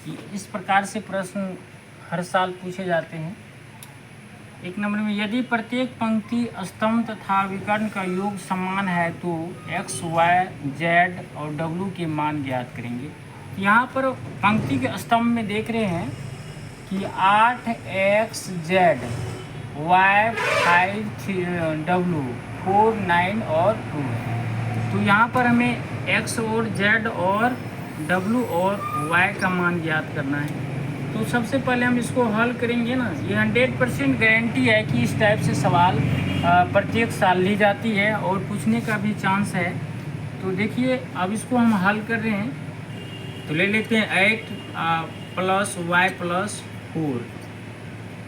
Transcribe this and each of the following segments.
कि इस प्रकार से प्रश्न हर साल पूछे जाते हैं। 1 नंबर में यदि प्रत्येक पंक्ति स्तंभ तथा विकर्ण का योग समान है तो x, y, z और w के मान ज्ञात करेंगे। यहाँ पर पंक्ति के स्तंभ में देख रहे हैं कि 8x z, y 5 w 4 9 और 2 है। तो यहाँ पर हमें x और z और w और y का मान ज्ञात करना है। तो सबसे पहले हम इसको हल करेंगे ना। ये 100% गारंटी है कि इस टाइप से सवाल प्रत्येक साल ली जाती है और पूछने का भी चांस है। तो देखिए अब इसको हम हल कर रहे हैं। तो ले लेते हैं 8 प्लस वाई प्लस 4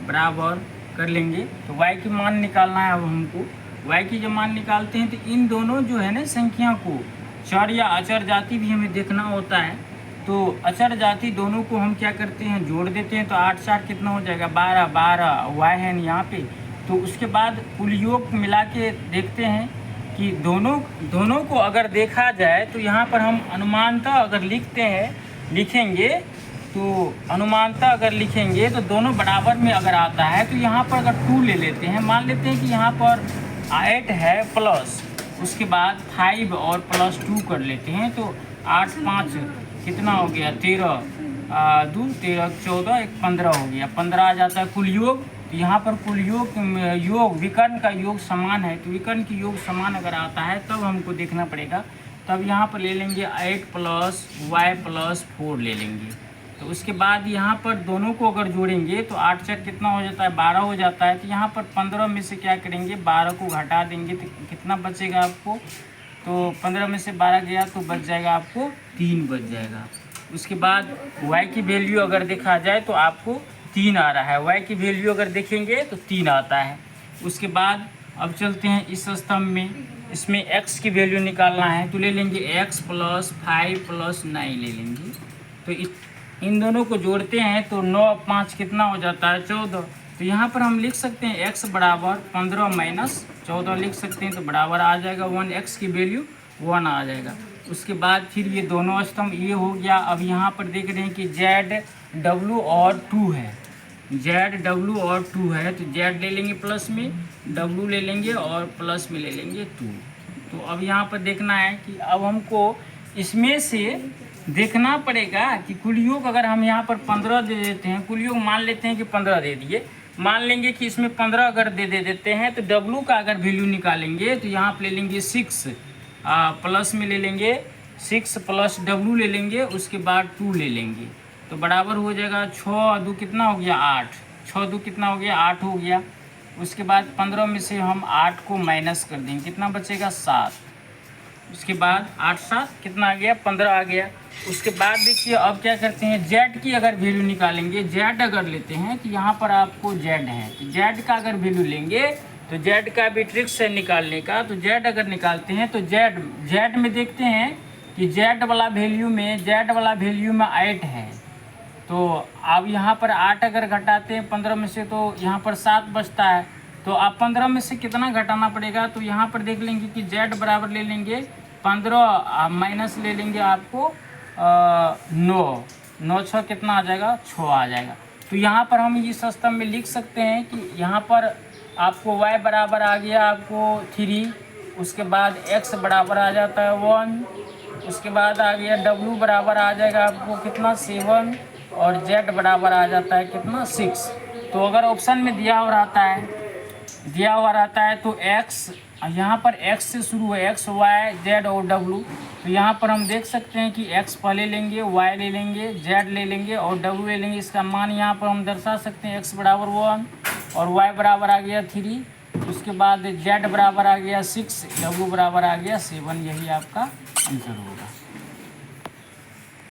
बराबर कर लेंगे। तो y की मान निकालना है। अब हमको y की जब मान निकालते हैं तो इन दोनों जो है ना संख्या को चर या अचर जाति भी हमें देखना होता है। तो अचर जाति दोनों को हम क्या करते हैं, जोड़ देते हैं। तो 8 4 कितना हो जाएगा 12, 12 y है यहाँ पे। तो उसके बाद कुल योग मिला के देखते हैं कि दोनों को अगर देखा जाए तो यहाँ पर हम अनुमानतः अगर लिखेंगे तो अनुमानतः अगर लिखेंगे तो दोनों बराबर में अगर आता है तो यहाँ पर अगर 2 ले लेते हैं, मान लेते हैं कि यहाँ पर 8 है प्लस उसके बाद 5 और प्लस 2 कर लेते हैं। तो 8 5 कितना हो गया 13, 2 13 14 1 15 हो गया, 15 आ जाता है कुल योग। तो यहाँ पर कुल योग विकर्ण का योग समान है। तो विकर्ण की योग समान अगर आता है तब हमको देखना पड़ेगा। तब यहाँ पर ले लेंगे 8 प्लस वाई प्लस 4 ले लेंगे। तो उसके बाद यहाँ पर दोनों को अगर जोड़ेंगे तो 8 4 कितना हो जाता है 12 हो जाता है। तो यहाँ पर 15 में से क्या करेंगे 12 को घटा देंगे तो कितना बचेगा आपको, तो 15 में से 12 गया तो बच जाएगा आपको 3 बच जाएगा। उसके बाद y की वैल्यू अगर देखा जाए तो आपको 3 आ रहा है। y की वैल्यू अगर देखेंगे तो 3 आता है। उसके बाद अब चलते हैं इस स्तंभ में, इसमें x की वैल्यू निकालना है। तो ले लेंगे x प्लस 5 प्लस 9 ले लेंगे। तो इन दोनों को जोड़ते हैं तो 9 5 कितना हो जाता है 14। तो यहाँ पर हम लिख सकते हैं x बराबर 15 माइनस 14 लिख सकते हैं। तो बराबर आ जाएगा 1, x की वैल्यू 1 आ जाएगा। उसके बाद फिर ये दोनों स्तंभ ये हो गया। अब यहाँ पर देख रहे हैं कि z w और 2 है, z w और 2 है। तो z ले लेंगे प्लस में, w ले लेंगे और प्लस में ले लेंगे 2। तो अब यहाँ पर देखना है कि अब हमको इसमें से देखना पड़ेगा कि कुल योग अगर हम यहाँ पर 15 दे देते हैं, कुल योग मान लेते हैं कि 15 दे दिए, मान लेंगे कि इसमें 15 अगर दे देते हैं तो w का अगर वैल्यू निकालेंगे तो यहाँ पर ले लेंगे 6 प्लस में ले लेंगे 6 प्लस w ले लेंगे। उसके बाद 2 ले लेंगे तो बराबर हो जाएगा 6 2 कितना हो गया 8, 6 2 कितना हो गया 8 हो गया। उसके बाद 15 में से हम 8 को माइनस कर देंगे, कितना बचेगा 7। उसके बाद 8 7 कितना आ गया 15 आ गया। उसके बाद देखिए अब क्या करते हैं z की अगर वैल्यू निकालेंगे, z अगर लेते हैं तो यहाँ पर आपको z है, तो z का अगर वैल्यू लेंगे तो z का भी ट्रिक्स है निकालने का। तो z अगर निकालते हैं तो z में देखते हैं कि z वाला वैल्यू में 8 है। तो अब यहाँ पर 8 अगर घटाते हैं 15 में से तो यहाँ पर 7 बचता है। तो आप 15 में से कितना घटाना पड़ेगा, तो यहाँ पर देख लेंगे कि z बराबर ले लेंगे 15 माइनस ले लेंगे आपको 9 6 कितना आ जाएगा 6 आ जाएगा। तो यहाँ पर हम इस स्तंभ में लिख सकते हैं कि यहाँ पर आपको y बराबर आ गया आपको 3, उसके बाद x बराबर आ जाता है 1, उसके बाद आ गया w बराबर आ जाएगा आपको कितना 7 और z बराबर आ जाता है कितना 6। तो अगर ऑप्शन में दिया हुआ रहता है तो x यहाँ पर x से शुरू है, x y z और w। तो यहाँ पर हम देख सकते हैं कि x पहले लेंगे, y ले लेंगे, z ले लेंगे और w ले लेंगे। इसका मान यहाँ पर हम दर्शा सकते हैं x बराबर 1 और y बराबर आ गया 3, उसके बाद z बराबर आ गया 6, w बराबर आ गया 7। यही आपका आंसर होगा।